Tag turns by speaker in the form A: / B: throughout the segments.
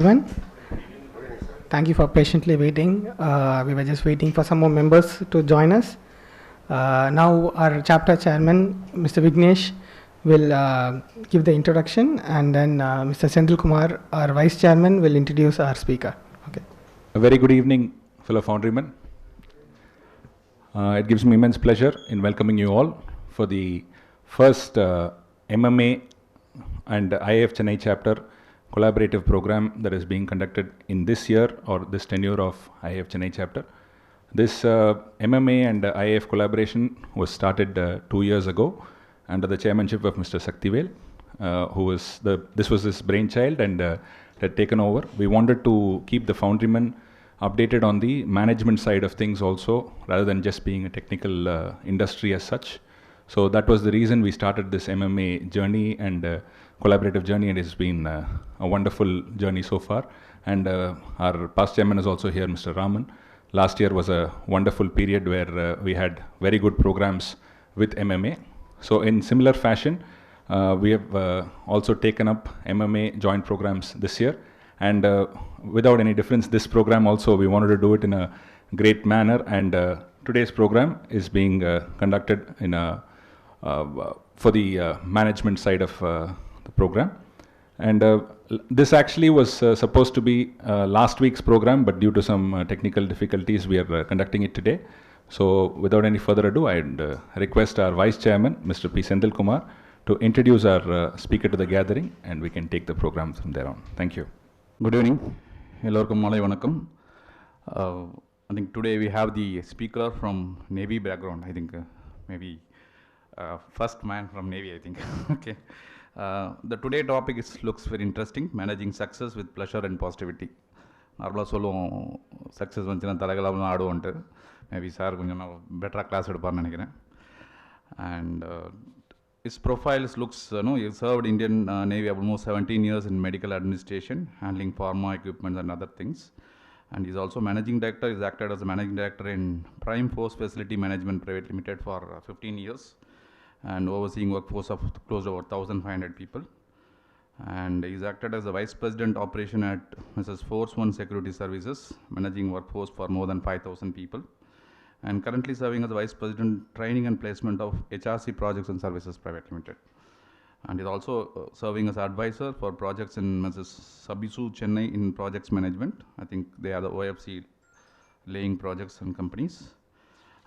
A: Everyone, thank you for patiently waiting. We were just waiting for some more members to join us. Now our chapter chairman, Mr. Vignesh, will give the introduction, and then Mr. Senthil Kumar, our vice chairman, will introduce our speaker. Okay.
B: A very good evening, fellow foundrymen. It gives me immense pleasure in welcoming you all for the first MMA and IIF Chennai chapter collaborative program that is being conducted in this year or this tenure of IIF Chennai chapter. This MMA and IIF collaboration was started 2 years ago under the chairmanship of Mr. Saktivel, this was his brainchild and had taken over. We wanted to keep the foundrymen updated on the management side of things also, rather than just being a technical industry as such. So that was the reason we started this MMA journey and collaborative journey, and it's been a wonderful journey so far. And our past chairman is also here, Mr. Raman. Last year was a wonderful period where we had very good programs with MMA. So in similar fashion, we have also taken up MMA joint programs this year. And without any difference, this program also, we wanted to do it in a great manner. And today's program is being conducted in for the management side of the program. And this actually was supposed to be last week's program, but due to some technical difficulties, we are conducting it today. So without any further ado, I'd request our Vice Chairman, Mr. P. Senthil Kumar, to introduce our speaker to the gathering, and we can take the program from there on. Thank you.
C: Good evening. Elorkum Malay Vanakkam. I think today we have the speaker from Navy background. I think maybe first man from Navy, I think. Okay. The today topic looks very interesting, managing success with pleasure and positivity. Normally solo success vanchina thalagala aadu antaru. Maybe sir konjam better class eduparnu nenikiren. And his profile looks, he served Indian Navy almost 17 years in medical administration, handling pharma equipment and other things. And he's also managing director. He's acted as a managing director in Prime Force Facility Management Private Limited for 15 years. And overseeing workforce of close to over 1,500 people. And he's acted as a Vice President Operation at Mrs. Force One Security Services, managing workforce for more than 5,000 people. And currently serving as the Vice President Training and Placement of HRC Projects and Services Private Limited. And he's also serving as advisor for projects in Mrs. Sabisu Chennai in projects management. I think they are the OFC laying projects and companies.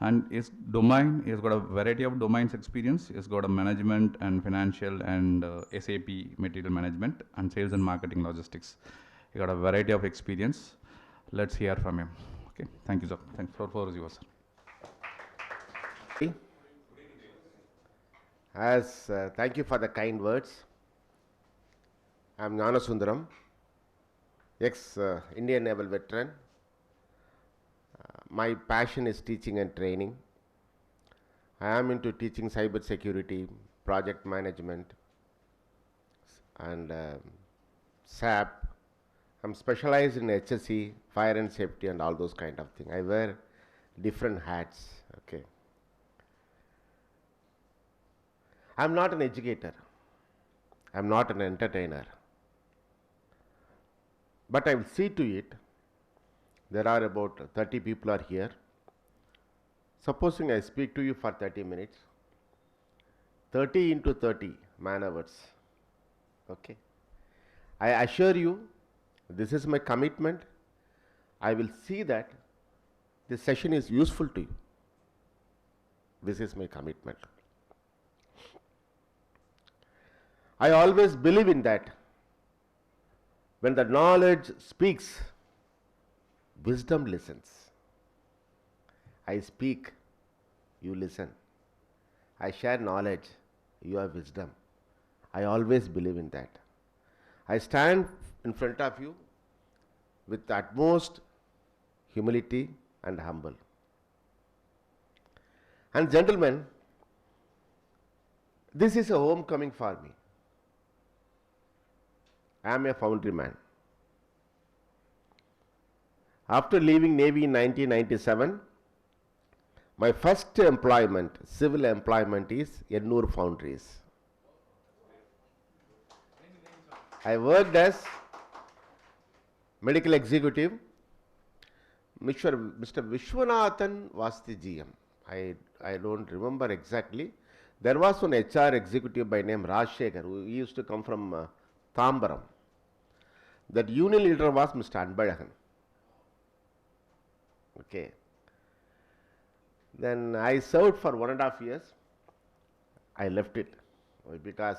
C: And his domain, he's got a variety of domains experience. He's got a management and financial and SAP material management and sales and marketing logistics. He got a variety of experience. Let's hear from him. Okay, thank you, sir. Thanks. Floor is yours, sir.
D: Thank you for the kind words. I'm Gnana Sundaram, ex-Indian Naval veteran. My passion is teaching and training. I am into teaching cyber security, project management, and SAP. I'm specialized in HSE, fire and safety, and all those kind of things. I wear different hats. Okay. I'm not an educator. I'm not an entertainer. But I will see to it. There are about 30 people are here. Supposing I speak to you for 30 minutes, 30 into 30 man-hours. Okay. I assure you, this is my commitment. I will see that this session is useful to you. This is my commitment. I always believe in that. When the knowledge speaks, wisdom listens. I speak, you listen. I share knowledge, you have wisdom. I always believe in that. I stand in front of you with the utmost humility and humble. And gentlemen, this is a homecoming for me. I am a foundryman. After leaving Navy in 1997, my first employment, civil employment, is Ennur Foundries. I worked as medical executive. Mr. Vishwanathan was the GM. I don't remember exactly. There was one HR executive by name Rajshekhar, who used to come from Tambaram. That union leader was Mr. Anbalagan. Okay. Then I served for 1.5 years. I left it because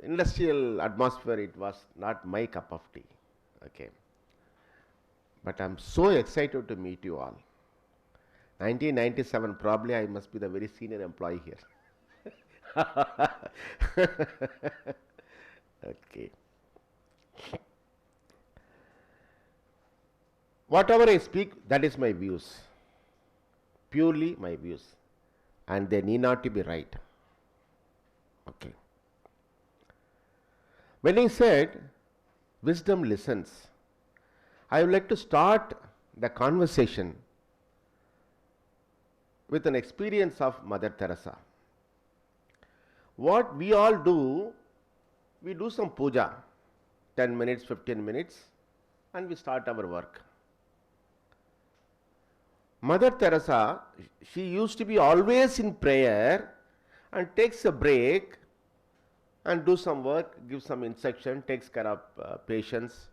D: industrial atmosphere, it was not my cup of tea. Okay. But I'm so excited to meet you all. 1997, probably I must be the very senior employee here. Okay. Whatever I speak, that is my views. Purely my views. And they need not to be right. Okay. When he said, wisdom listens, I would like to start the conversation with an experience of Mother Teresa. What we all do, we do some puja, 10 minutes, 15 minutes, and we start our work. Mother Teresa, she used to be always in prayer and takes a break and do some work, give some instruction, takes care of patients,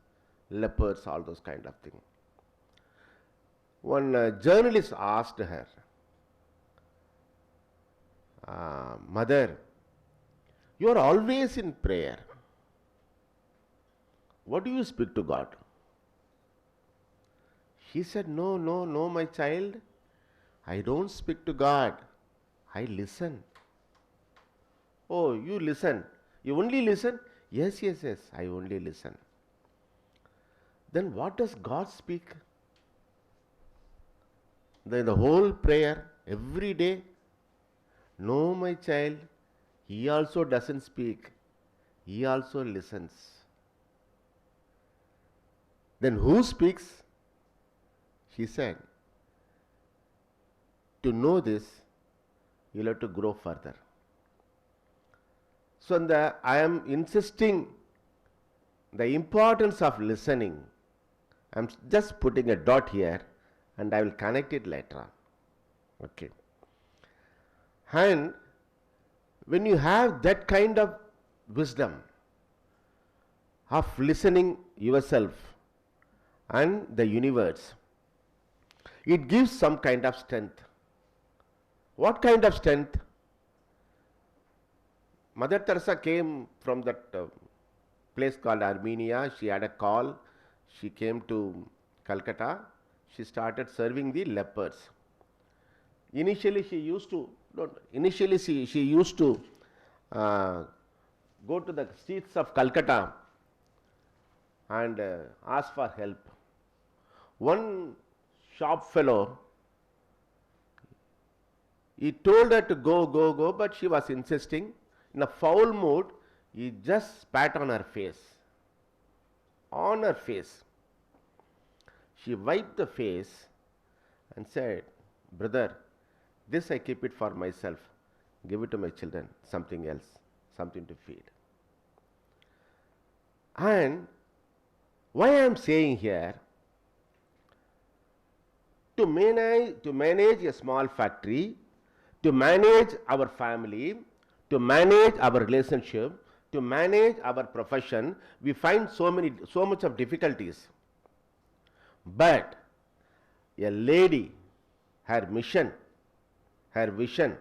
D: lepers, all those kind of things. One journalist asked her, Mother, you are always in prayer. What do you speak to God? She said, no, my child. I don't speak to God. I listen. Oh, you listen. You only listen? Yes, I only listen. Then what does God speak? The whole prayer, every day? No, my child. He also doesn't speak. He also listens. Then who speaks? She said, to know this, you'll have to grow further. So I am insisting the importance of listening. I'm just putting a dot here and I will connect it later on. Okay. And when you have that kind of wisdom of listening yourself and the universe, it gives some kind of strength. What kind of strength? Mother Teresa came from that place called Armenia. She had a call. She came to Calcutta. She started serving the lepers. Initially, she used to go to the streets of Calcutta and ask for help. One shop fellow, he told her to go, but she was insisting. In a foul mood, he just spat on her face. On her face. She wiped the face and said, brother, this I keep it for myself. Give it to my children, something else, something to feed. And why I am saying here, to manage a small factory, to manage our family, to manage our relationship, to manage our profession, we find so much of difficulties. But a lady, her mission, her vision,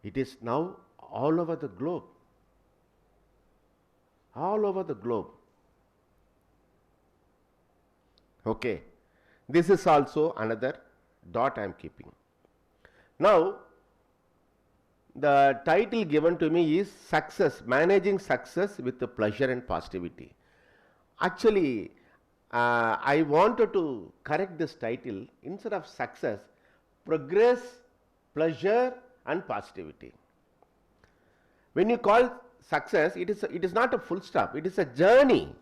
D: it is now all over the globe. All over the globe. Okay. This is also another dot I am keeping. Now, the title given to me is Success, Managing Success with the Pleasure and Positivity. Actually, I wanted to correct this title. Instead of success, progress, pleasure and positivity. When you call success, it is not a full stop, it is a journey.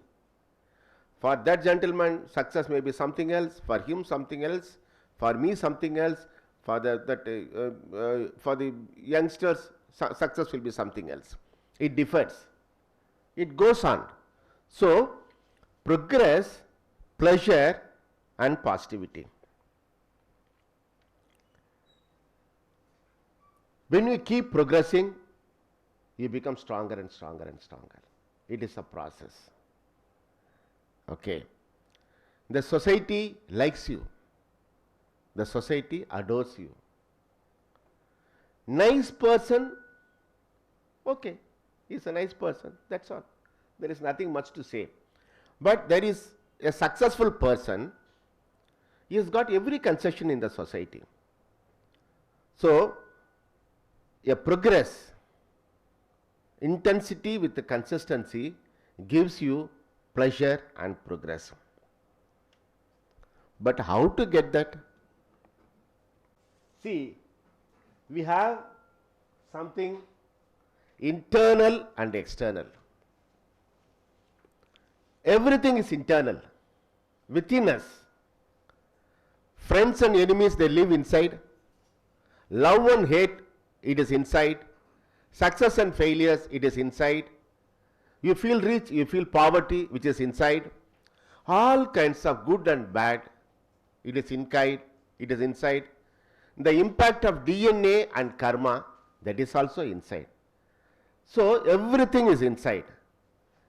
D: For that gentleman, success may be something else, for him something else, for me something else, for the youngsters, success will be something else. It differs. It goes on. So, progress, pleasure and positivity. When you keep progressing, you become stronger and stronger and stronger. It is a process. Okay. The society likes you. The society adores you. Nice person, okay, he's a nice person, that's all. There is nothing much to say. But there is a successful person, he has got every concession in the society. So, a progress, intensity with the consistency gives you pleasure and progress. But how to get that? See, we have something internal and external. Everything is internal, within us. Friends and enemies, they live inside. Love and hate, it is inside. Success and failures, it is inside. You feel rich, you feel poverty, which is inside. All kinds of good and bad, it is inside. It is inside. The impact of DNA and karma, that is also inside. So everything is inside.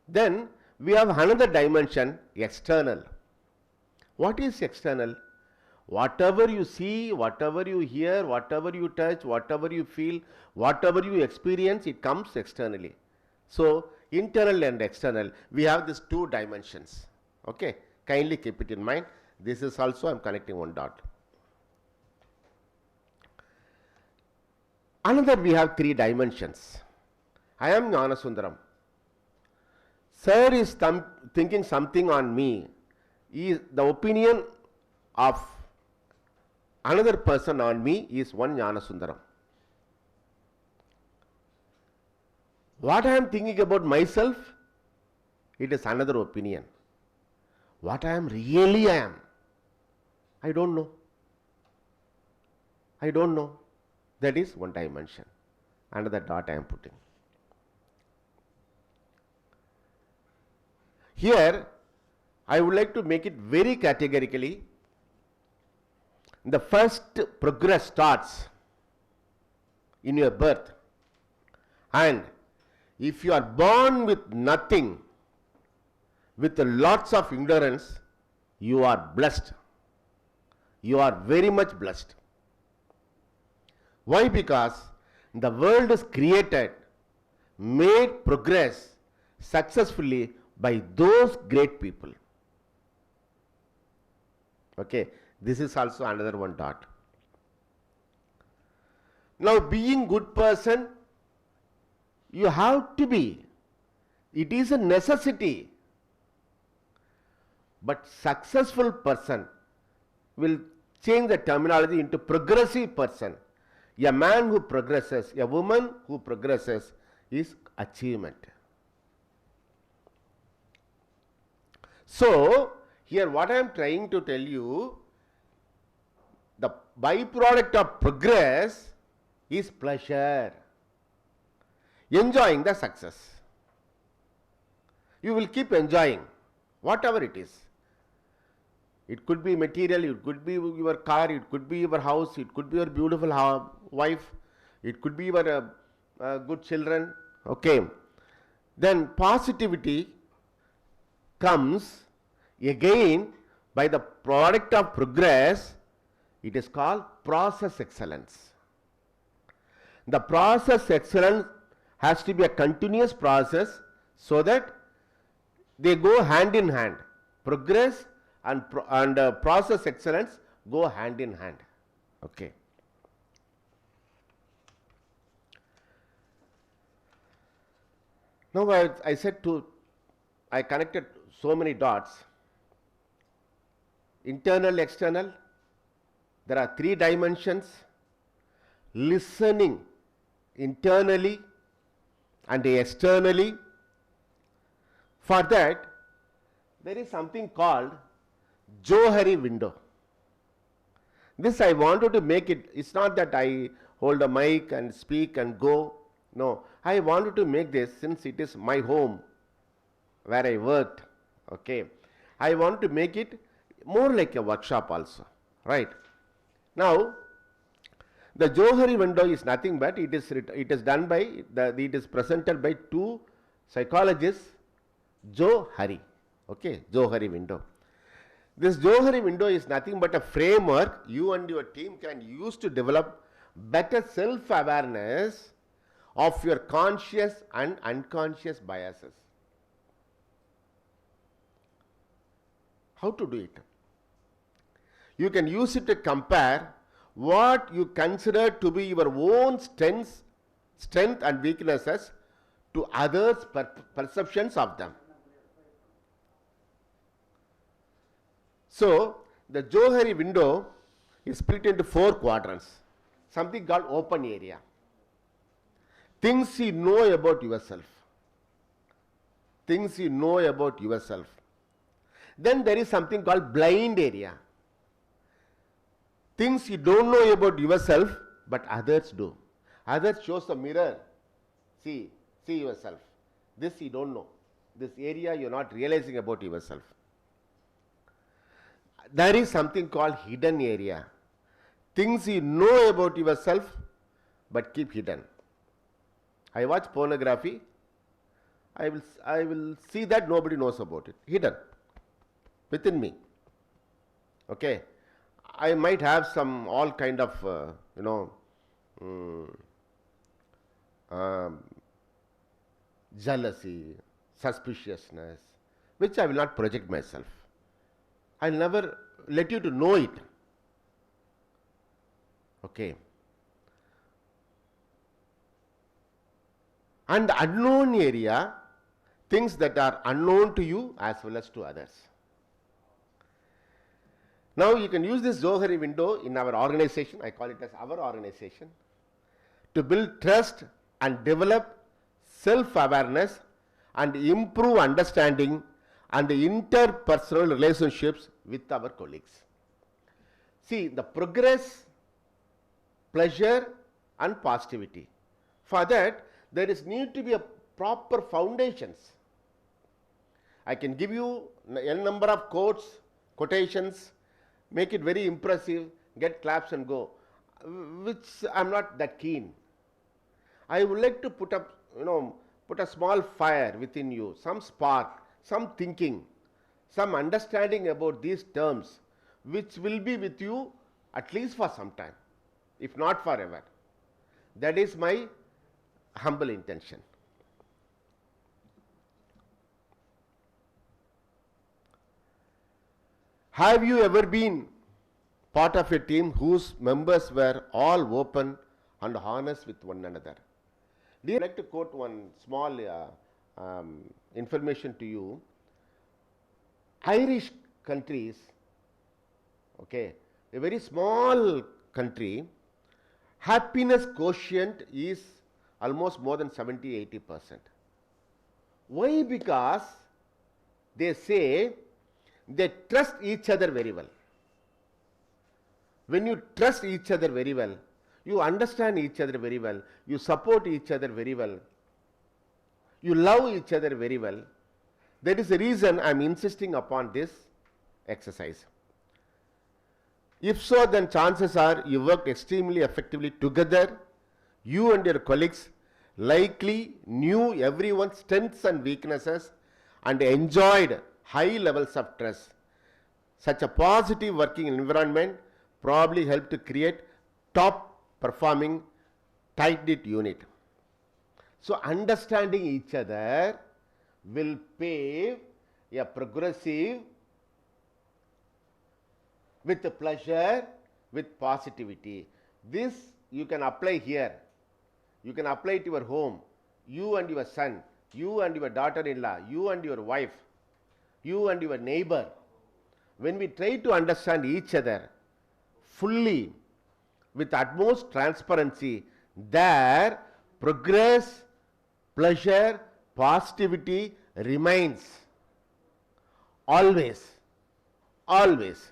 D: Then we have another dimension, external. What is external? Whatever you see, whatever you hear, whatever you touch, whatever you feel, whatever you experience, it comes externally. So internal and external, we have these two dimensions. Okay, kindly keep it in mind. This is also, I am connecting one dot. Another, we have three dimensions. I am Gnana Sundaram. Sir is thinking something on me. The opinion of another person on me is one Gnana Sundaram. What I am thinking about myself, it is another opinion. What I am really I am, I don't know. I don't know. That is one dimension. Another dot I am putting. Here, I would like to make it very categorically. The first progress starts in your birth. And if you are born with nothing, with lots of ignorance, you are blessed. You are very much blessed. Why? Because the world is created, made progress successfully by those great people. Okay, this is also another one dot. Now, being good person, you have to be. It is a necessity. But successful person will change the terminology into progressive person. A man who progresses, a woman who progresses is achievement. So, here what I am trying to tell you, the byproduct of progress is pleasure, enjoying the success. You will keep enjoying whatever it is. It could be material, it could be your car, it could be your house, it could be your beautiful wife, it could be your good children. Okay. Then positivity comes again by the product of progress. It is called process excellence. The process excellence has to be a continuous process so that they go hand in hand. Progress and process excellence go hand in hand. Okay. Now I said I connected so many dots. Internal, external. There are three dimensions. Listening internally and externally. For that, there is something called Johari window. This I wanted to make it, it's not that I hold a mic and speak and go. No, I wanted to make this, since it is my home, where I worked. Okay, I want to make it more like a workshop also, right? Now, the Johari window is nothing but it is done by it is presented by two psychologists, Johari. Okay, Johari window. This Johari window is nothing but a framework you and your team can use to develop better self-awareness of your conscious and unconscious biases. How to do it? You can use it to compare what you consider to be your own strength and weaknesses to others' perceptions of them. So, the Johari window is split into 4 quadrants, something called open area. Things you know about yourself. Things you know about yourself. Then there is something called blind area. Things you don't know about yourself, but others do. Others shows a mirror. See yourself. This you don't know. This area you are not realizing about yourself. There is something called hidden area. Things you know about yourself, but keep hidden. I watch pornography. I will see that nobody knows about it. Hidden. Within me. Okay. I might have some all kind of, jealousy, suspiciousness, which I will not project myself. I will never let you to know it. Okay. And unknown area, things that are unknown to you as well as to others. Now you can use this Johari window in our organization, I call it as our organization, to build trust and develop self-awareness and improve understanding and interpersonal relationships with our colleagues. See, the progress, pleasure and positivity. For that, there is need to be a proper foundations. I can give you n number of quotes, quotations, make it very impressive, get claps and go, which I am not that keen. I would like to put up, put a small fire within you, some spark, some thinking, some understanding about these terms, which will be with you at least for some time, if not forever. That is my humble intention. Have you ever been part of a team whose members were all open and honest with one another? I would like to quote one small information to you. Irish countries, okay, a very small country, happiness quotient is almost more than 70-80%. Why? Because they say they trust each other very well. When you trust each other very well, you understand each other very well, you support each other very well, you love each other very well. That is the reason I am insisting upon this exercise. If so, then chances are you worked extremely effectively together. You and your colleagues likely knew everyone's strengths and weaknesses and enjoyed high levels of trust. Such a positive working environment probably helped to create top performing tight-knit unit. So understanding each other will pave a progressive with pleasure, with positivity. This you can apply here. You can apply it to your home, you and your son, you and your daughter-in-law, you and your wife, you and your neighbor. When we try to understand each other fully, with utmost transparency, there progress, pleasure, positivity remains always, always.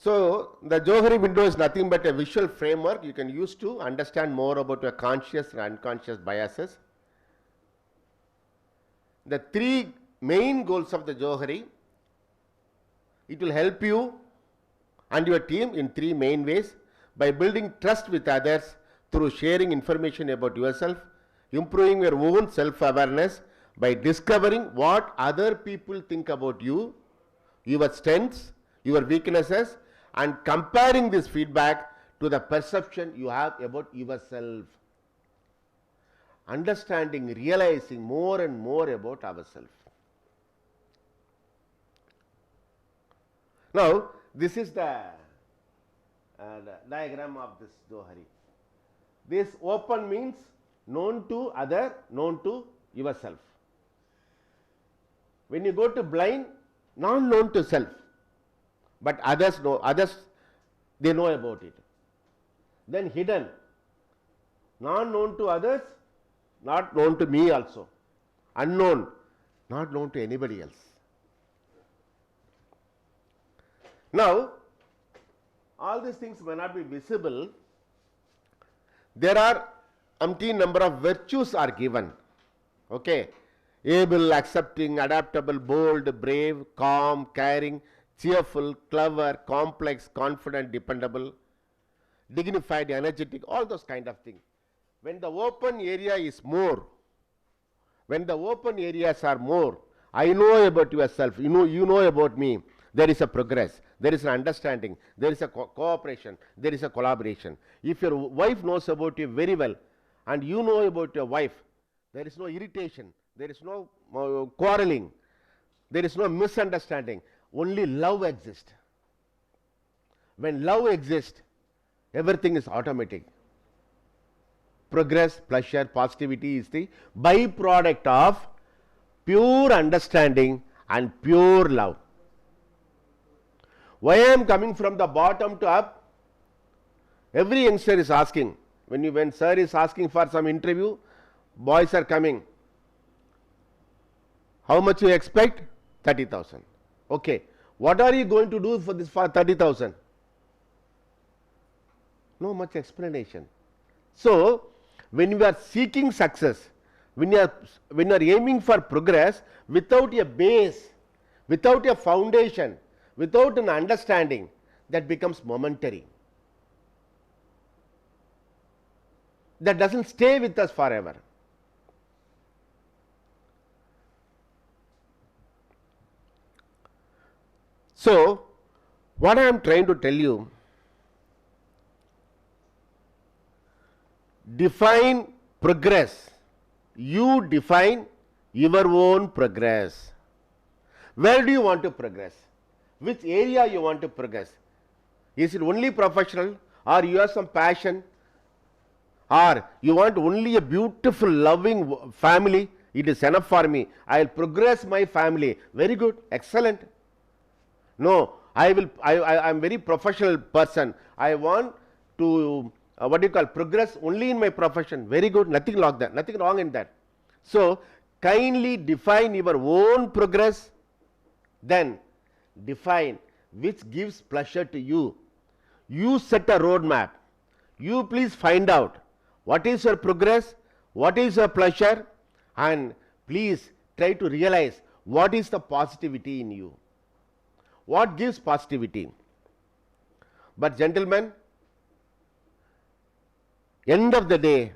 D: So the Johari window is nothing but a visual framework you can use to understand more about your conscious and unconscious biases. The three main goals of the Johari, it will help you and your team in three main ways: by building trust with others through sharing information about yourself, improving your own self-awareness by discovering what other people think about you, your strengths, your weaknesses, and comparing this feedback to the perception you have about yourself. Understanding, realizing more and more about ourselves. Now, this is the diagram of this Johari. This open means known to other, known to yourself. When you go to blind, not known to self, but others know, others they know about it. Then hidden, not known to others, not known to me also. Unknown, not known to anybody else. Now, all these things may not be visible. There are umpteen number of virtues are given. Okay. Able, accepting, adaptable, bold, brave, calm, caring, cheerful, clever, complex, confident, dependable, dignified, energetic, all those kind of things. When the open area is more, when the open areas are more, I know about yourself, you know about me, there is a progress, there is an understanding, there is a cooperation, there is a collaboration. If your wife knows about you very well and you know about your wife, there is no irritation, there is no quarreling, there is no misunderstanding, only love exists. When love exists, everything is automatic. Progress, pleasure, positivity is the byproduct of pure understanding and pure love. Why I am coming from the bottom to up? Every youngster is asking. When sir is asking for some interview, boys are coming. How much you expect? 30,000. Okay. What are you going to do for this for 30,000? No much explanation. So, when you are seeking success, when you are aiming for progress, without a base, without a foundation, without an understanding, that becomes momentary. That doesn't stay with us forever. So, what I am trying to tell you, define progress. You define your own progress. Where do you want to progress? Which area you want to progress? Is it only professional, or you have some passion, or you want only a beautiful, loving family? It is enough for me. I will progress my family. Very good, excellent. No, I am very professional person. I want to progress only in my profession. Very good, nothing like that, nothing wrong in that. So, kindly define your own progress, then define which gives pleasure to you. You set a roadmap. You please find out what is your progress, what is your pleasure, and please try to realize what is the positivity in you. What gives positivity? But gentlemen, end of the day,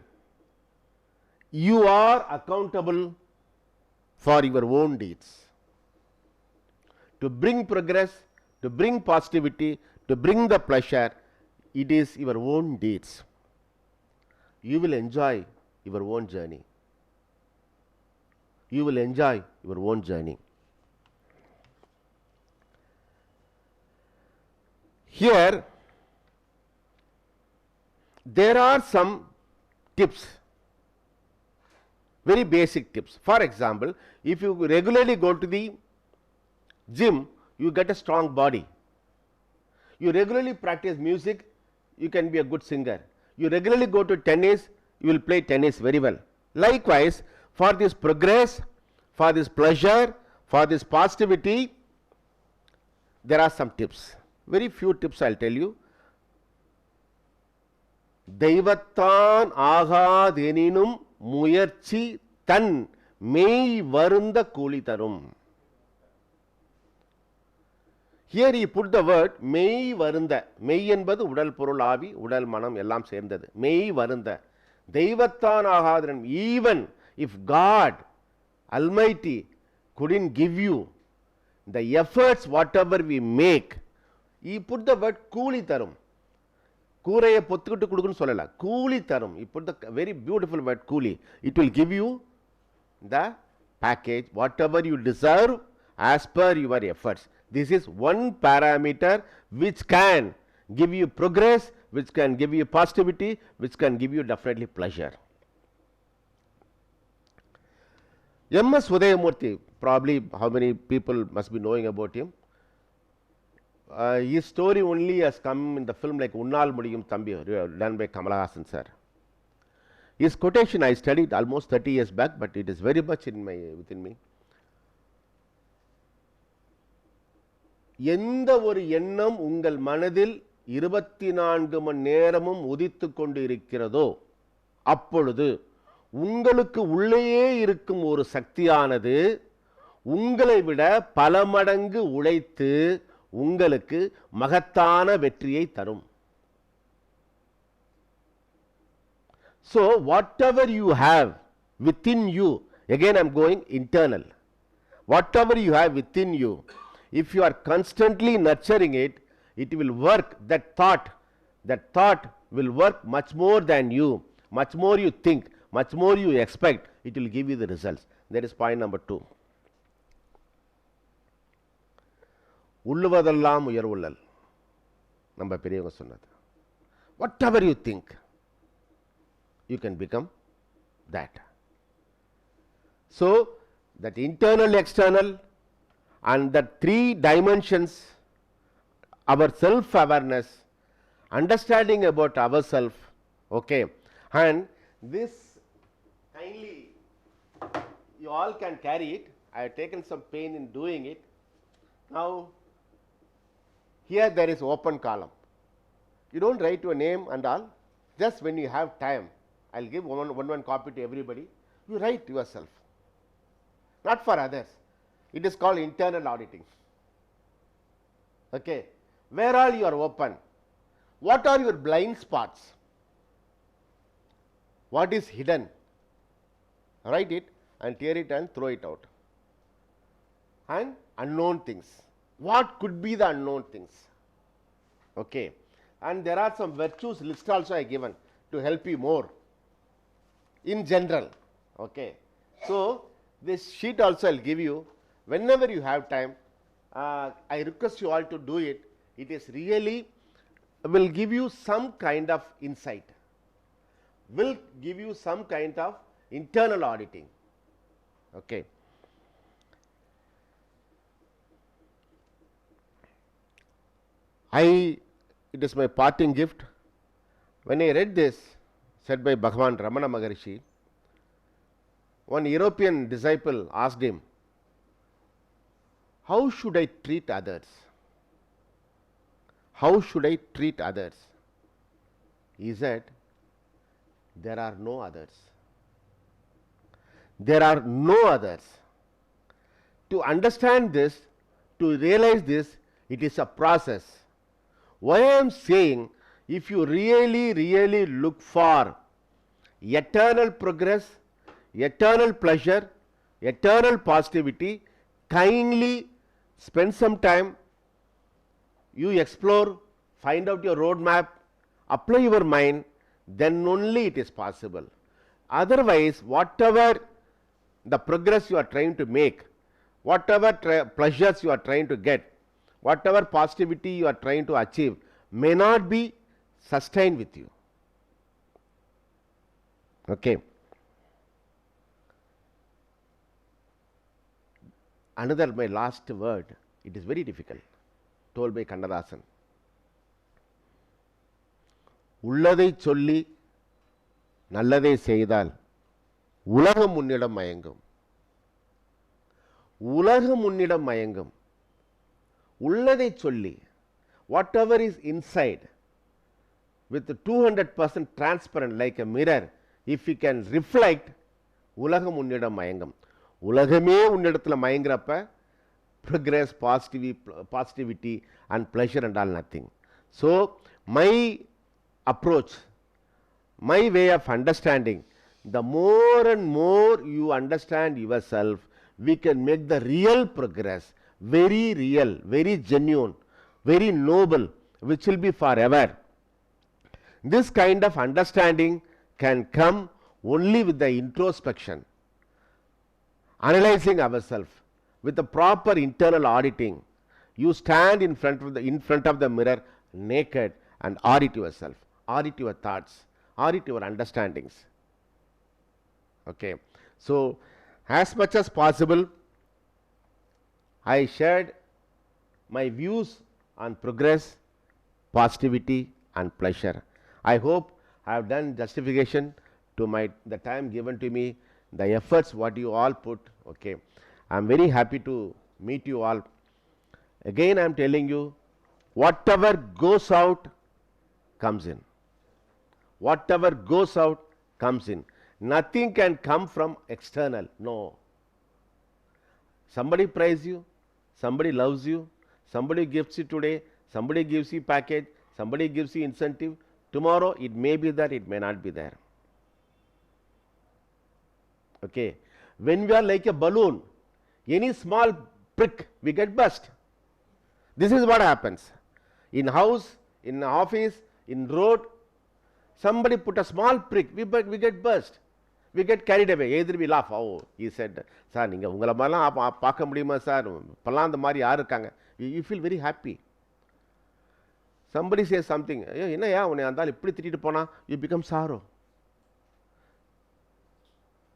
D: you are accountable for your own deeds. To bring progress, to bring positivity, to bring the pleasure, it is your own deeds. You will enjoy your own journey. You will enjoy your own journey. Here, there are some tips, very basic tips. For example, if you regularly go to the gym, you get a strong body. You regularly practice music, you can be a good singer. You regularly go to tennis, you will play tennis very well. Likewise, for this progress, for this pleasure, for this positivity, there are some tips. Very few tips I'll tell you. தெய்வத்தான் ஆகாதெனினும் முயற்சி தன் மெய் வருந்த கூலி தரும். Here he put the word மெய் வருந்த. மெய் என்பது உடல் பொருள் ஆவி உடல் மனம் எல்லாம் சேர்ந்தது. மெய் வருந்த. தெய்வத்தான் ஆகாதெனினும், even if God Almighty couldn't give you the efforts whatever we make, he put the word கூலி தரும். கூரையை பொத்துக்கிட்டு கொடுக்குன்னு சொல்லல, கூலி தரும். he put the very beautiful word கூலி. It will give you the package whatever you deserve as per your efforts. This is one parameter which can give you progress, which can give you positivity, which can give you definitely pleasure. M.S. Udayamurthy, probably how many people must be knowing about him. His story only has come in the film like Unnal Mudiyum Thambi, done by Kamala Hassan sir. His quotation I studied almost 30 years back, but it is very much within me. எந்த ஒரு எண்ணம் உங்கள் மனதில் 24 மணி நேரமும் உதித்துக் கொண்டு இருக்கிறதோ அப்பொழுது உங்களுக்கு உள்ளேயே இருக்கும் ஒரு சக்தியானது உங்களை விட பல மடங்கு உழைத்து உங்களுக்கு மகத்தான வெற்றியை தரும். So whatever you have within you, again I am going internal, whatever you have within you, if you are constantly nurturing it, it will work. That thought will work much more than you, much more you think, much more you expect, it will give you the results. That is point number 2. உள்ளுவதெல்லாம் உயர்வுள்ளல் நம்ம பெரியவங்க சொன்னது. Whatever you think, you can become that. So that internal, external, and the 3 dimensions, our self awareness, understanding about ourselves, okay, and this kindly you all can carry it. I have taken some pain in doing it. Now here there is open column. You don't write your name and all, just when you have time, I will give one copy to everybody. You write yourself, not for others. It is called internal auditing. Okay, where all you are open? What are your blind spots? What is hidden? Write it and tear it and throw it out. And unknown things. What could be the unknown things? Okay, and there are some virtues list also I given to help you more in general. Okay, so this sheet also I will give you. Whenever you have time, I request you all to do it. It is really will give you some kind of insight, will give you some kind of internal auditing. Okay. It is my parting gift. When I read this, said by Bhagavan Ramana Maharishi, one European disciple asked him, how should I treat others? How should I treat others? He said, there are no others. There are no others. To understand this, to realize this, it is a process. Why I am saying, if you really look for eternal progress, eternal pleasure, eternal positivity, kindly spend some time, you explore, find out your roadmap, apply your mind, then only it is possible. Otherwise, whatever the progress you are trying to make, whatever pleasures you are trying to get, whatever positivity you are trying to achieve may not be sustained with you. Okay. Another, my last word, it is very difficult, told by Kannadasan. உள்ளதை சொல்லி நல்லதை செய்தால் உலகம் உன்னிடம் மயங்கும். உலகம் உன்னிடம் மயங்கும். உள்ளதை சொல்லி, whatever is inside with 200% transparent like a mirror, if you can reflect, உலகம் உன்னிடம் மயங்கும். உலகமே உன்னிடத்துல மயங்குறப்ப progress, positivity and pleasure and all nothing. So my approach, my way of understanding, the more and more you understand yourself, we can make the real progress, very real, very genuine, very noble, which will be forever. This kind of understanding can come only with the introspection, analyzing ourselves with the proper internal auditing. You stand in front of the mirror naked and audit yourself, audit your thoughts, audit your understandings. Okay, so as much as possible I shared my views on progress, positivity and pleasure. I hope I have done justification to the time given to me, the efforts what you all put. Okay, I am very happy to meet you all. Again I am telling you, whatever goes out comes in. Whatever goes out comes in. Nothing can come from external. No. Somebody praise you, somebody loves you, somebody gives you today, somebody gives you package, somebody gives you incentive. Tomorrow it may be there, it may not be there. Okay, when we are like a balloon, any small prick we get burst. This is what happens in house, in office, in road. Somebody put a small prick, we get burst, we get carried away. Either we laugh, oh he said, sir ninga ungala maala paaka mudiyuma sir, palla andha mari yaar irukanga. You feel very happy. Somebody says something, enna ya unai andal ipdi thitittu pona, you become sorrow.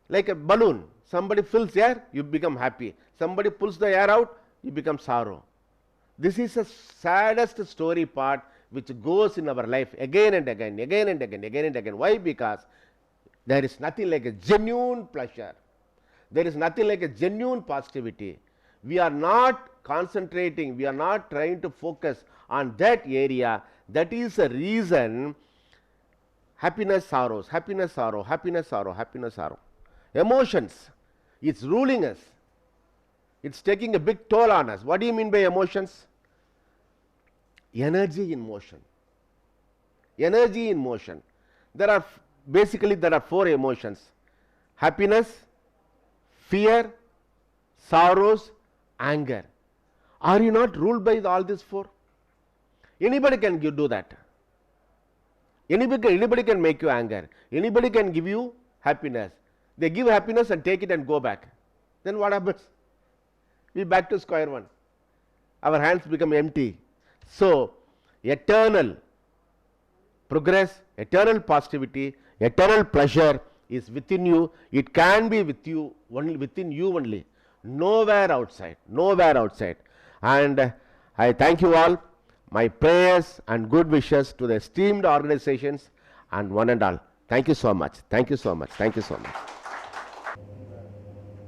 D: Like a balloon, somebody fills air, you become happy. Somebody pulls the air out, you become sorrow. This is the saddest story part which goes in our life again and again, again and again, again and again. Why? Because there is nothing like a genuine pleasure. There is nothing like a genuine positivity. We are not concentrating, we are not trying to focus on that area. That is the reason happiness, sorrows, happiness, sorrow, happiness, sorrow, happiness, sorrow. Emotions, it's ruling us. It's taking a big toll on us. What do you mean by emotions? Energy in motion. Energy in motion. Basically there are four emotions: happiness, fear, sorrows, anger. Are you not ruled by all these four? Anybody can do that. Anybody can make you anger. Anybody can give you happiness. They give happiness and take it and go back. Then what happens? We back to square one. Our hands become empty. So eternal progress, eternal positivity, eternal pleasure is within you. It can be with you only, within you only, nowhere outside, nowhere outside. And I thank you all. My prayers and good wishes to the esteemed organizations and one and all. Thank you so much. Thank you so much. Thank you so much.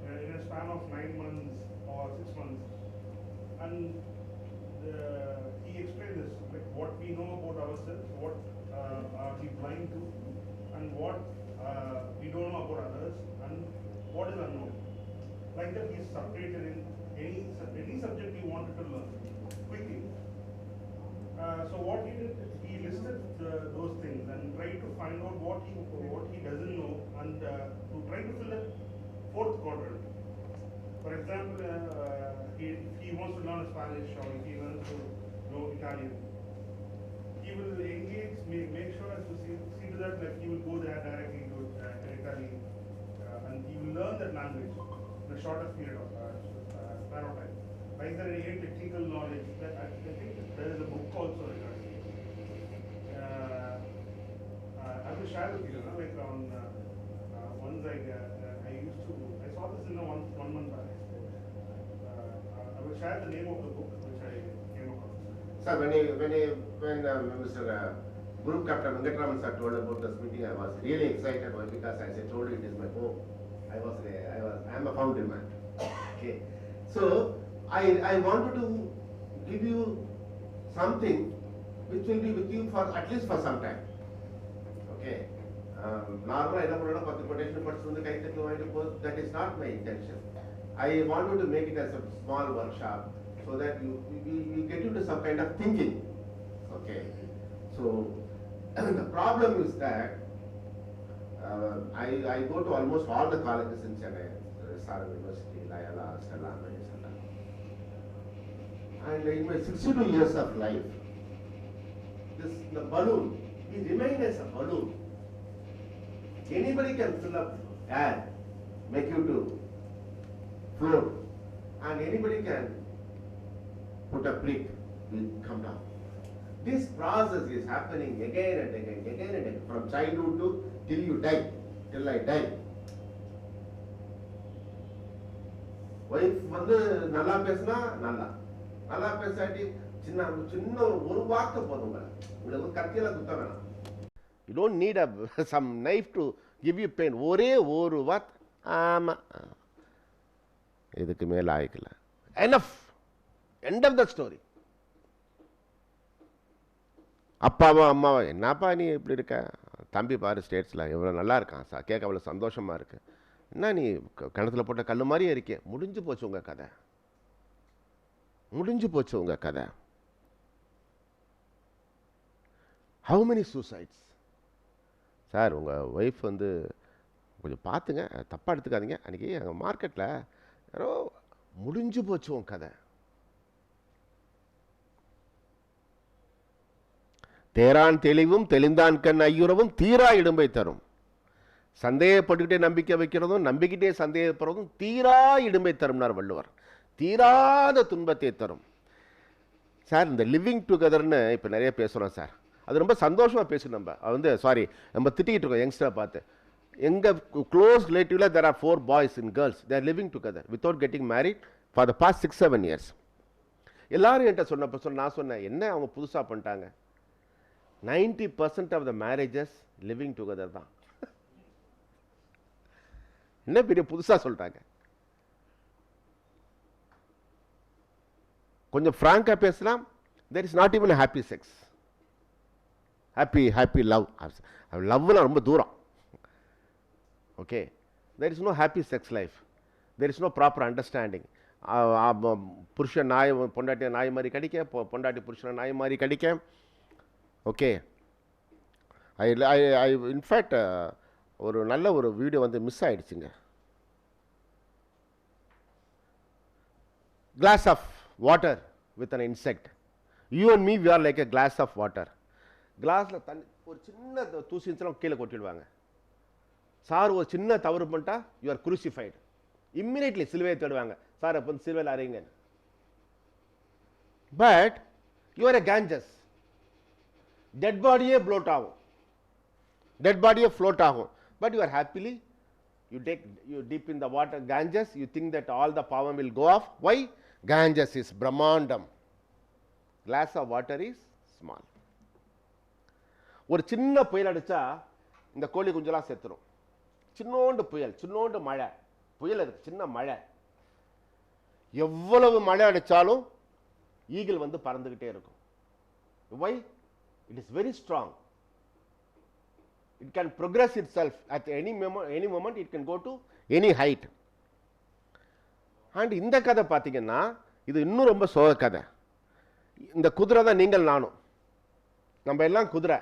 E: In a span of 9 months or 6 months, and he explained this, like what we know about ourselves, what are we blind to, and what we don't know about others, and what is unknown. Like that, he separated in any subject he wanted to learn quickly. So what he did, he listed those things and tried to find out what he doesn't know, and to try to fill that fourth quadrant. For example, if he wants to learn Spanish, or if he wants to know Italian, he will engage, make sure to see to that, like he will go there directly to Italy, and he will learn that language in a shorter period of span of time. Is there any technical knowledge? That I think there is a book also regarding it. I will share with you, like on once I saw this in a one month back. I will share the name of the book which I came across.
D: Sir, when Mr. Group Captain Venkataraman sir told about this meeting, I was really excited because as I told you, it is my home. I am a foundryman. Okay, so I wanted to give you something which will be with you for at least for some time. Okay. Normal, I don't quotation, that is not my intention. I want you to make it as a small workshop so that you get into some kind of thinking. Okay. So the problem is that I go to almost all the colleges in Chennai, Saram University, Layala, Stella, and in my 62 years of life, the balloon, we remain as a balloon. Anybody can fill up air, make you to float, and anybody can put a brick, will come down. This process is happening again and again, from childhood to till you die, till I die. Wife வந்து நல்லா பேசினா நல்லா பேசாட்டி சின்ன ஒரு வார்த்தை போதுங்க, உங்களுக்கு கத்தியில குத்த வேணாம். You don't need some knife to give you pain. ஒரே ஒரு வார்த்தை, ஆமா, இதுக்கு மேல ஆயிக்கல, enough, end of the story. அப்பாவா அம்மாவா, என்னப்பா நீ இப்படி இருக்க, தம்பி பாரு ஸ்டேட்ஸில் எவ்வளோ நல்லா இருக்கான் சார், கேட்க அவ்வளோ சந்தோஷமாக இருக்கு, என்ன நீ கிணத்துல போட்ட கல் மாதிரியே இருக்கே, முடிஞ்சு போச்சு உங்கள் கதை, முடிஞ்சு போச்சு உங்கள் கதை. How many suicides? சார் உங்கள் ஒய்ஃப் வந்து கொஞ்சம் பார்த்துங்க, தப்பாக எடுத்துக்காதீங்க, அன்றைக்கி எங்கள் மார்க்கெட்டில் யாரோ, முடிஞ்சு போச்சு உன் கதை. தேரான் தெளிவும் தெளிந்தான் கண் ஐயுறவும் தீரா இடும்பை தரும். சந்தேகப்பட்டுக்கிட்டே நம்பிக்கை வைக்கிறதும் நம்பிக்கிட்டே சந்தேகப்படுறதும் தீரா இடும்பை தரும்னார் வள்ளுவர். தீராத துன்பத்தை தரும். சார் இந்த லிவிங் டுகெதர்னு இப்போ நிறைய பேசுகிறோம் சார், அது ரொம்ப சந்தோஷமாக பேசணும். நம்ம திட்டிக்கிட்டு இருக்கோம் யங்ஸ்டரை பார்த்து. எங்கள் close ரிலேட்டிவில் there are 4 boys and girls, they are living together without getting married for the past 6-7 years. எல்லாரும் என்கிட்ட சொன்னப்போ நான் சொன்னேன், என்ன அவங்க புதுசாக பண்ணிட்டாங்க, 90% of the marriages living together தான். என்ன பெரிய புதுசாக சொல்லிட்டாங்க. கொஞ்சம் ஃப்ராங்காக பேசலாம், there is not even a happy sex, happy love. லவ்லாம் ரொம்ப தூரம். Okay, there is no happy sex life, there is no proper understanding. புருஷன் நாய் பொண்டாட்டிய நாய் மாதிரி கடிக்க, பொண்டாட்டி புருஷனை நாய் மாதிரி கடிக்க. ஓகே, ஐ இன்ஃபேக்ட் ஒரு நல்ல ஒரு வீடியோ வந்து மிஸ் ஆகிடுச்சுங்க. Glass of water with an insect. You and me we are like a glass of water. கிளாஸில் தண்ணி ஒரு சின்ன தூசி இருந்துச்சுன்னா கீழே கொட்டிடுவாங்க. சார் ஒரு சின்ன தவறு பண்ணிட்டா யூ ஆர் குரூசிஃபைடு, இம்மிடியட்லி சிலுவையை தேடுவாங்க, சார் அப்போ வந்து சிலுவையில் அறையுங்க. But you are a Ganges, dead பாடியே ப்ளோட் ஆகும், டெட் பாடியே ஃப்ளோட் ஆகும். But you are happily, you dip in the water, Ganges, you think that all the power will go off. Why? Ganges is Brahmandam. Glass of water is small. ஒரு சின்ன புயல் அடிச்சா இந்த கோழி குஞ்செல்லாம் செத்துரும். சின்னோண்டு புயல், சின்னோண்டு மழை, புயல் இருக்கு, சின்ன மழை, எவ்வளவு மழை அடிச்சாலும் ஈகிள் வந்து பறந்துகிட்டே இருக்கும். Why? It is very strong. It can progress itself at any moment, it can go to any height. And இந்த கதை பார்த்தீங்கன்னா இது இன்னும் ரொம்ப சோக கதை. இந்த குதிரை தான் நீங்கள் நானும், நம்ம எல்லாம் குதிரை.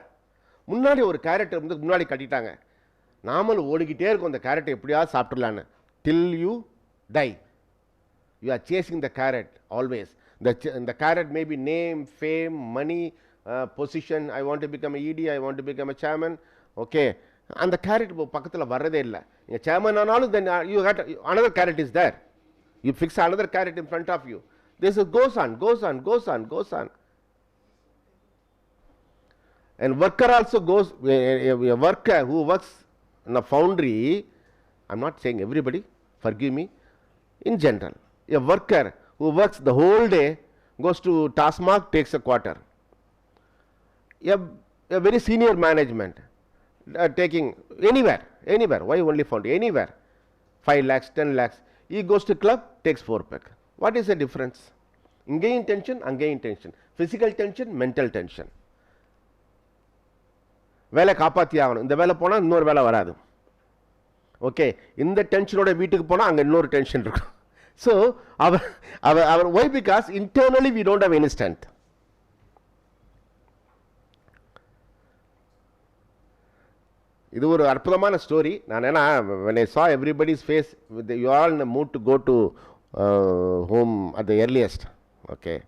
D: முன்னாடி ஒரு கேரட் வந்து முன்னாடி கட்டிட்டாங்க, நாமளும் ஓடிக்கிட்டே இருக்கும் அந்த கேரட்டை எப்படியாவது சாப்பிட்றலான்னு. till you die, you are chasing the carrot always. The carrot may be name, fame, money, position. I want to become a ED, I want to become a chairman. Okay, அந்த கேரட் பக்கத்தில் வர்றதே இல்லை. நீங்கள் chairman ஆனாலும் then you got another carrot is there, you fix another carrot in front of you. This goes on. And worker also goes, a worker who works in a foundry, I'm not saying everybody, forgive me, in general, a worker who works the whole day goes to Tasmak, takes a quarter. A very senior management taking anywhere, why only foundry, anywhere, 5 lakhs, 10 lakhs, he goes to club, takes 4 pack. What is the difference? Ingain tension, angain tension, physical tension, mental tension. வேலை காப்பாற்றி ஆகணும். இந்த வேலை போனால் இன்னொரு வேலை வராது. Okay, இந்த டென்ஷனோட வீட்டுக்கு போனால் அங்கே இன்னொரு டென்ஷன் இருக்கும். ஸோ அவர் why because internally we don't have any strength. இது ஒரு அற்புதமான ஸ்டோரி. நான் ஏன்னா when I saw everybody's face, you are all in a mood to go to home at the earliest. Okay.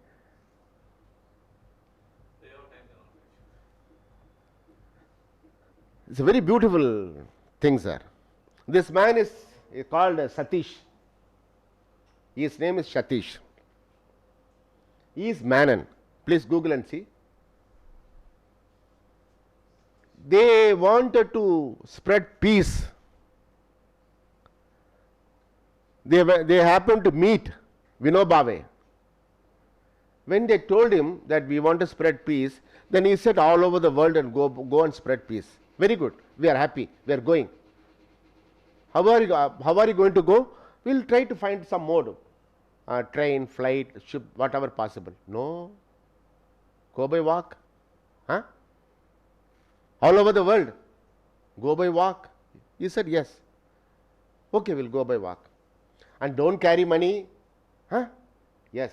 D: It's a very beautiful thing, sir. This man is called Satish. His name is Satish. He is Manan. Please Google and see. They wanted to spread peace. They happened to meet Vinobhave. When they told him that we want to spread peace, then he said all over the world and go and spread peace. Very good. We are happy. We are going. How are you going to go? We'll try to find some mode. Train, flight, ship, whatever possible. No. Go by walk. Huh? All over the world. Go by walk. He said yes. Okay, we'll go by walk. And don't carry money. Huh? Yes.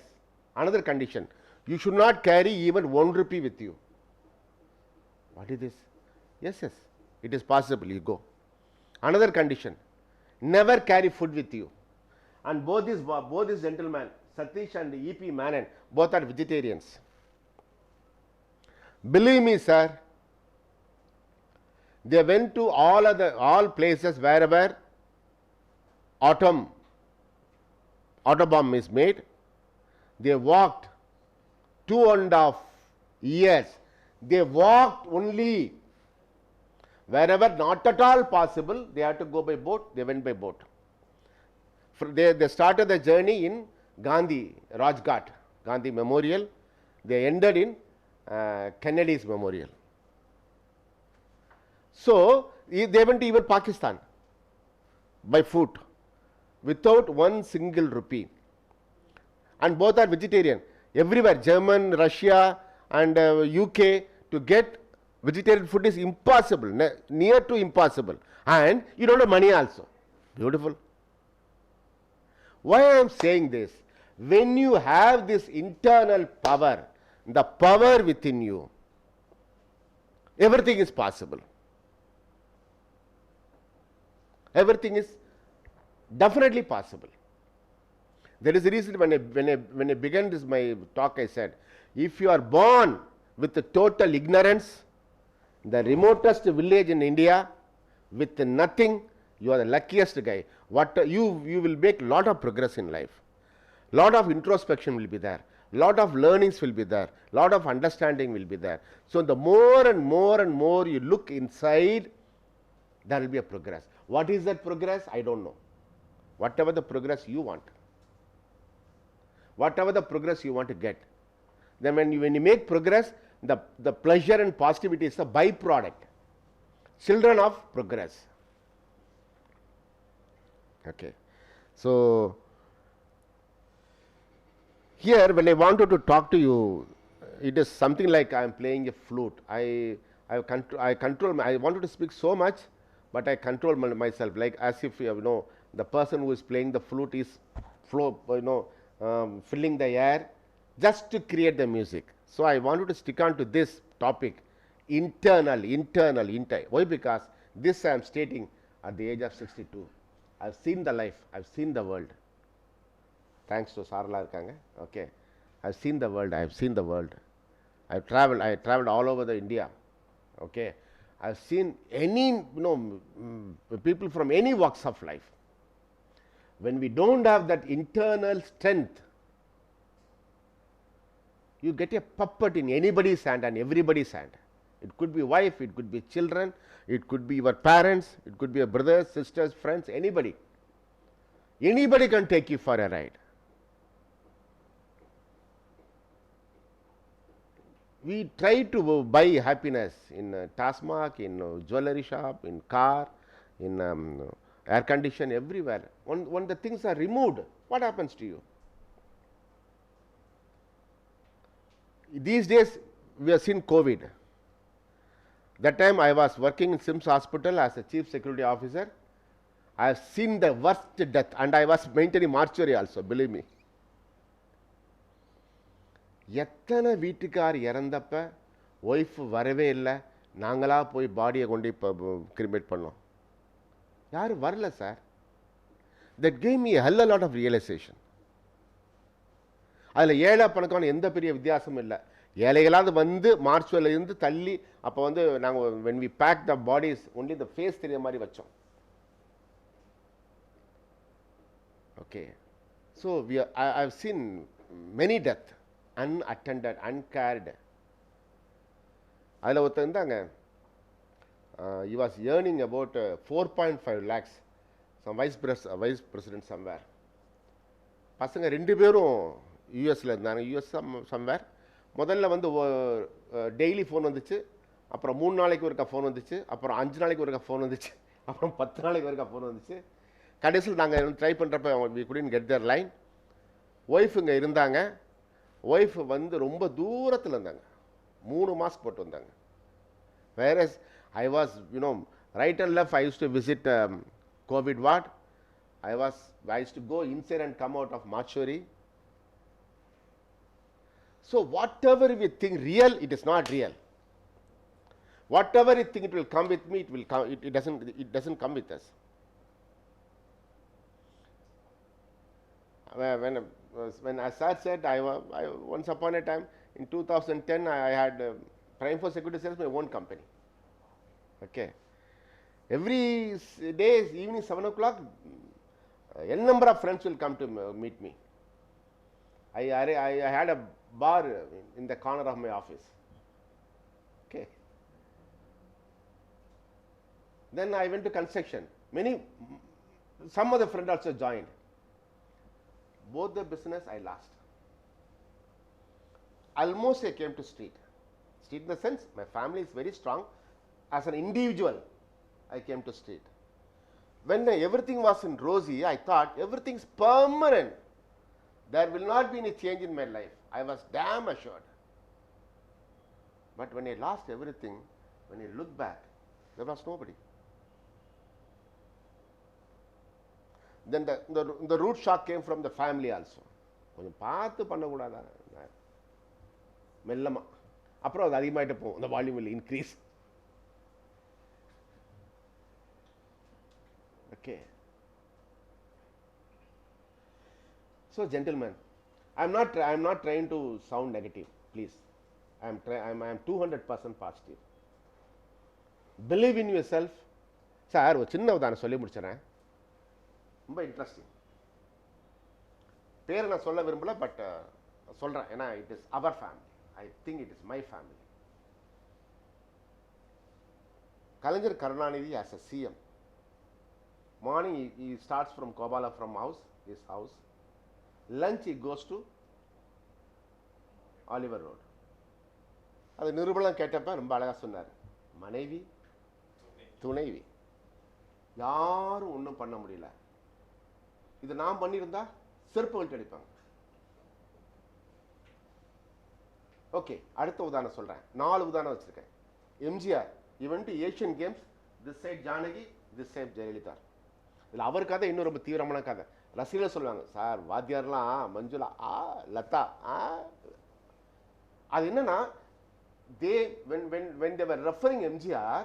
D: Another condition. You should not carry even 1 rupee with you. What is this? Yes, yes. It is possible. You go. Another condition. Never carry food with you. And both these gentlemen, Satish and E.P. Manan, both are vegetarians. Believe me, sir, they went to all places wherever autobomb is made. They walked 2.5 years. They walked only. Wherever not at all possible, they had to go by boat. They went by boat. They started the journey in Gandhi, Rajghat, Gandhi Memorial. They ended in Kennedy's Memorial. So, they went to even Pakistan by foot without 1 single rupee. And both are vegetarian. Everywhere, German, Russia and UK, to get vegetarian food is impossible, near to impossible. And you don't have money also. Beautiful. Why I am saying this? When you have this internal power, the power within you, everything is possible. Everything is definitely possible. There is a reason when I began this my talk, I said, if you are born with the total ignorance, the remotest village in India, with nothing, you are the luckiest guy. You will make lot of progress in life. Lot of introspection will be there. Lot of learnings will be there. Lot of understanding will be there. So the more and more you look inside, there will be a progress. What is that progress? I don't know. Whatever the progress you want. Whatever the progress you want to get. Then when you make progress, the pleasure and positivity is a byproduct. Children of progress. Okay. So, here when I wanted to talk to you, it is something like I am playing a flute. I wanted to speak so much, but I control myself, like as if the person who is playing the flute is filling the air just to create the music. So I wanted to stick on to this topic, internal. Why? Because this I am stating at the age of 62. I have seen the life, I have seen the world. Thanks to Sarla irukanga. Okay. I have seen the world. I have traveled all over the India. Okay. I have seen any people from any walks of life. When we don't have that internal strength, you get a puppet in anybody's hand and everybody's hand. It could be wife, it could be children, it could be your parents, it could be your brothers, sisters, friends, anybody. Anybody can take you for a ride. We try to buy happiness in Tasmak, in jewelry shop, in car, in air condition, everywhere. When the things are removed, what happens to you? These days we have seen COVID. That time I was working in Sims Hospital as a chief security officer. I have seen the worst death, and I was maintaining mortuary also, believe me. எத்தனை வீட்டுக்கார் இறந்தப்ப wife வரவே இல்லை, நாங்களாக போய் பாடியை கொண்டு இப்போ cremate பண்ணோம். யாரும் வரல sir. That gave me a hell a lot of realization. அதில் ஏழை பணக்கான எந்த பெரிய வித்தியாசமும் இல்லை. ஏழைகளாவது வந்து மார்ச்சுவரில் இருந்து தள்ளி அப்போ வந்து நாங்கள் when we packed the bodies only the face தெரிய மாதிரி வச்சோம். Okay, so I've seen many death, unattended, uncared. அதில் ஒருத்தர் இருந்தாங்க, he was earning about 4.5 lakhs, some vice president somewhere. பசங்க 2 பேரும் யூஎஸில் இருந்தாங்க, யூஎஸ் சம்வேர். முதல்ல வந்து டெய்லி ஃபோன் வந்துச்சு, அப்புறம் 3 நாளைக்கு ஒருக்கா ஃபோன் வந்துச்சு, அப்புறம் 5 நாளைக்கு ஒருக்கா ஃபோன் வந்துச்சு, அப்புறம் 10 நாளைக்கு ஒருக்கா ஃபோன் வந்துச்சு. கடைசியில் நாங்கள் ட்ரை பண்ணுறப்ப we couldn't get their line. Wife இங்கே இருந்தாங்க. ஒய்ஃப் வந்து ரொம்ப தூரத்தில் இருந்தாங்க, 3 மாஸ்க் போட்டு வந்தாங்க. whereas I was, right and left I used to visit COVID ward. I used to go inside and come out of mortuary. So whatever we think real, it is not real. Whatever we think it will come with me, it will come. It doesn't come with us. When as sir said, I once upon a time in 2010 I had Prime for Security Sales, my own company. Okay, every day evening 7 o'clock, n number of friends will come to meet me. I had a bar in the corner of my office. Okay. Then I went to construction. Some of the friends also joined. Both the business I lost. Almost I came to street. Street in the sense, my family is very strong. As an individual, I came to street. When everything was in rosy, I thought everything's permanent. There will not be any change in my life. I was damn assured. But when I lost everything, when I look back, there was nobody. Then the root shock came from the family also. கொஞ்சம் பார்த்து பண்ணக்கூடாதா, மெல்லமா. அப்புறம் அது அதிகமாகிட்டு போகும், the volume will increase. Okay. So gentlemen, I am not trying to sound negative, please. I am 200% positive. Believe in yourself. Sir ஒரு சின்ன உதாரணம் சொல்லி முடிச்சிடறேன், ரொம்ப இன்ட்ரெஸ்டிங். பேரை நான் சொல்ல விரும்பல, பட் சொல்கிறேன், ஏன்னா it is our family. I think it is my family. Kalaignar Karunanidhi as a CM, morning he starts from Kobala, from his house. Lunch he goes to Oliver Road. அது நிருபலம் கேட்டப்ப ரொம்ப அழகாக சொன்னார், மனைவி துணைவி, யாரும் ஒன்றும் பண்ண முடியல. இது நான் பண்ணியிருந்தா செருப்பு வச்சு அடிப்பாங்க. ஓகே, அடுத்த உதாரணம் சொல்கிறேன், 4 உதாரணம் வச்சுருக்கேன். எம்ஜிஆர் இவன் to Asian games, this side Janaki, this side Jayalalithaa. இதில் அவர் கதை இன்னும் ரொம்ப தீவிரமான கதை. ரசிகர்கள் சொல்லுவாங்க, சார் வாத்தியார்லாம் மஞ்சுளா லதா அது என்னன்னா, when they were referring MGR,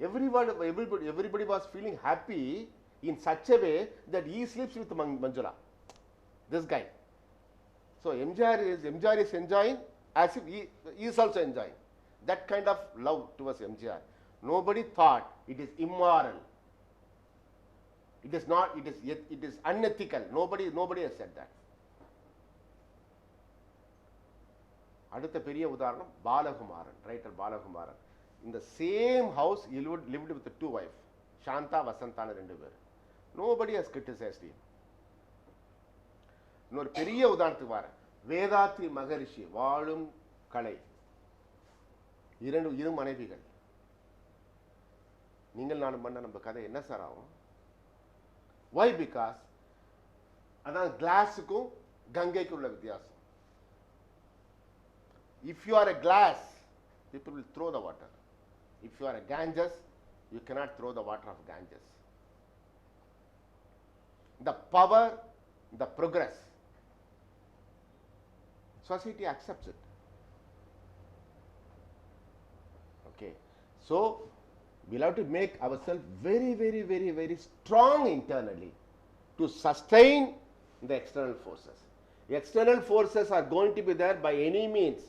D: everybody was feeling happy in such a way that he sleeps with Manjula, this guy. So MGR is enjoying as if he is also enjoying. That kind of love towards MGR. Nobody thought it is immoral. It is not. It is unethical. Nobody has said that. அடுத்த பெரிய உதாரணம் Balakumaran, writer Balakumaran. In the same house he lived with 2 wives, Shantha வசந்தான 2 பேர். Nobody has criticized him. இன்னொரு பெரிய உதாரணத்துக்கு வரேன், வேதாத்ரி மகரிஷி, வாழும் கலை, 2 மனைவிகள். நீங்கள் நானும் பண்ண நம்ம கதை என்ன சார் ஆகும்? Why? Because அதான் கிளாஸுக்கும் கங்கைக்கும் உள்ள வித்தியாசம். If you are a glass, people will throw the water. If you are a Ganges, you cannot throw the water of Ganges. The power, the progress, society accepts it. Okay. So, we'll have to make ourselves very, very, very, very strong internally to sustain the external forces. The external forces are going to be there by any means.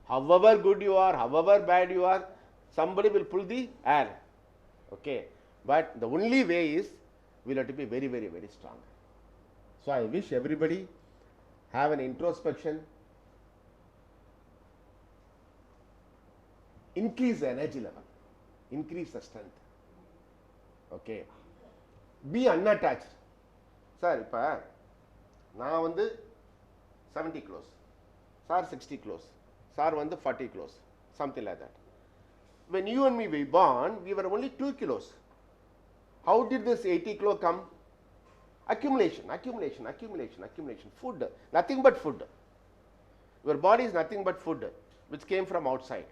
D: However good you are, however bad you are, somebody will pull the air. Okay. But the only way is we'll have to be very, very, very strong. So I wish everybody have an introspection, increase the energy level, increase the strength. Okay. Be unattached. Sir, இப்ப நான் வந்து 70 kilos, sir 60 kilos, sir வந்து 40 kilos, something like that. When you and me were born, we were only 2 kilos. How did this 80 kilo come? Accumulation, accumulation, accumulation, accumulation. Food, nothing but food. Your body is nothing but food, which came from outside.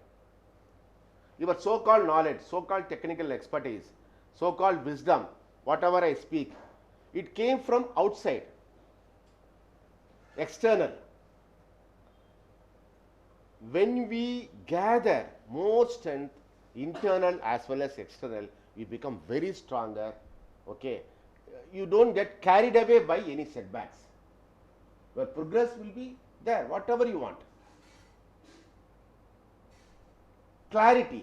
D: Your so-called knowledge, so-called technical expertise, so-called wisdom, whatever I speak, it came from outside, external. When we gather more strength, internal as well as external, we become very stronger. Okay. You don't get carried away by any setbacks. Your progress will be there, whatever you want. Clarity.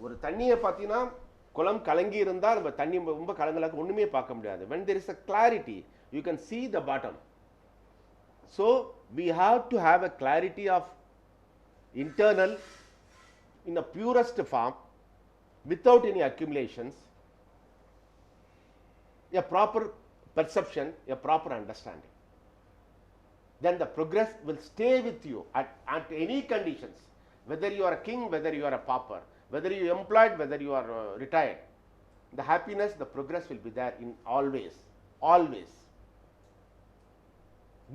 D: ஒரு தண்ணியை பார்த்தீங்கன்னா குளம் கலங்கி இருந்தால் நம்ம தண்ணி ரொம்ப கலங்கலாக்க ஒன்றுமே பார்க்க முடியாது. When there is a clarity, you can see the bottom. So, we have to have a clarity of internal in the purest form, without any accumulations, a proper perception, a proper understanding. Then the progress will stay with you at any conditions, whether you are a king, whether you are a pauper, whether you are employed, whether you are retired. The happiness, the progress will be there in always, always.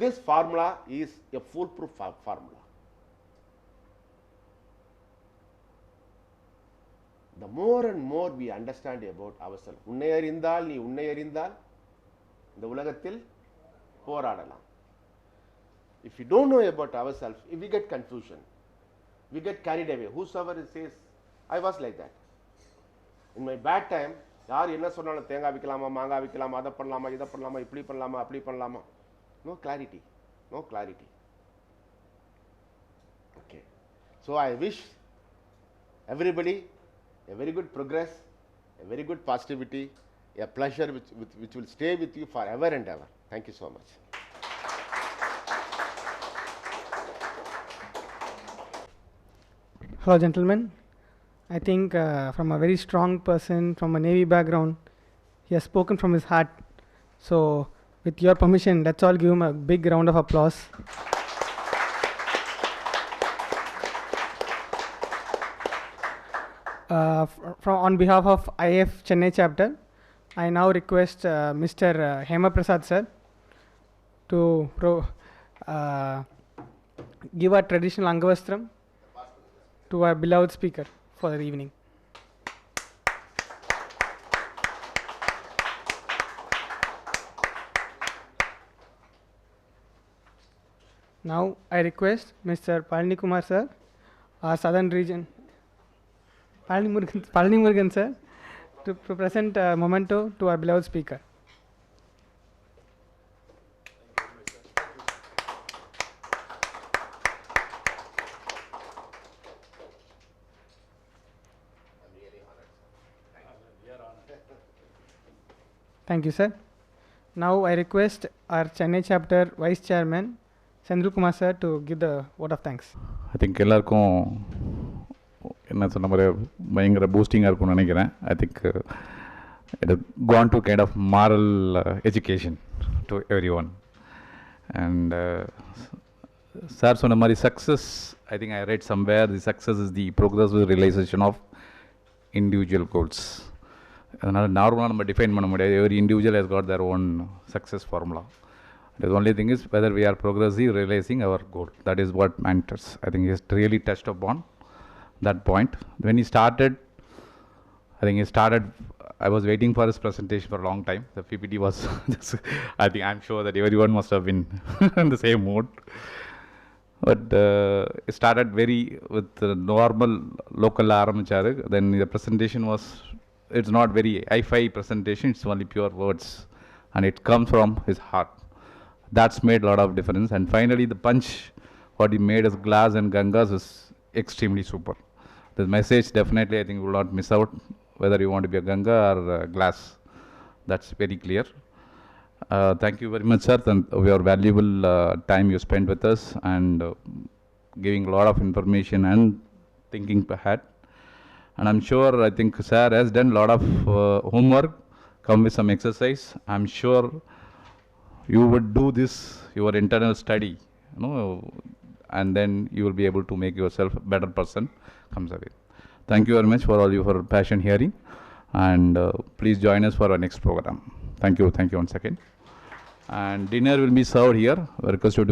D: This formula is a foolproof formula. The more and more we understand about ourselves, உன்னை அறிந்தால் நீ உன்னை அறிந்தால் இந்த உலகத்தில் போராடலாம். If you don't know about ourselves, if we get confusion, we get carried away. Whosoever says, I was like that. In my bad time, யார் என்ன சொன்னாலும் தேங்காய் விற்கலாமா, மாங்காய் விற்கலாமா, அதை பண்ணலாமா, இதை பண்ணலாமா, இப்படி பண்ணலாமா, அப்படி பண்ணலாமா. No clarity, no clarity. Okay. So I wish everybody a very good progress, a very good positivity, a pleasure which will stay with you forever and ever. Thank you so much.
A: Hello, gentlemen. I think from a very strong person from a Navy background, he has spoken from his heart. So, with your permission, let's all give him a big round of applause. On behalf of IIF Chennai chapter, I now request Mr. Hema Prasad sir to give a traditional Angavastram to our beloved speaker for the evening. Now I request Mr. Palani Kumar sir, our southern region, Palani Murugan sir, to present a memento to our beloved speaker. Thank you, sir. Now I request our Chennai chapter Vice Chairman, Sendru Kumar sir, to give the vote of thanks.
C: I think எல்லாருக்கும் என்ன சொன்ன மாதிரி பயங்கர பூஸ்டிங்காக இருக்கும்னு நினைக்கிறேன். I think it has gone to kind of moral education to everyone. And sir சொன்ன மாதிரி success, I think I read somewhere, the success is the progressive realization of individual goals. அதனால் நார்மலாக நம்ம டிஃபைன் பண்ண முடியாது. Every individual has got their own success formula. The only thing is whether we are progressive realizing our goal. That is what matters. I think he has really touched upon that point. When he started I think he started, I was waiting for his presentation for a long time. The PPT was, just, I'm sure that everyone must have been in the same mood. But it started with the normal local Aramachara. Then the presentation was, it's not very hi-fi presentation, it's only pure words. And it comes from his heart. That's made a lot of difference. And finally, the punch, what he made as glass and Gangas is extremely super. The message definitely, I think, will not miss out, whether you want to be a Ganga or a glass. That's very clear. Thank you very much, sir, and your valuable time you spent with us and giving a lot of information and thinking ahead. And I'm sure, I think, sir has done a lot of homework, come with some exercise. I'm sure you would do this, your internal study, and then you will be able to make yourself a better person comes away. Thank you very much for all your passion hearing, and please join us for our next program. Thank you once again. And dinner will be served here. I request you to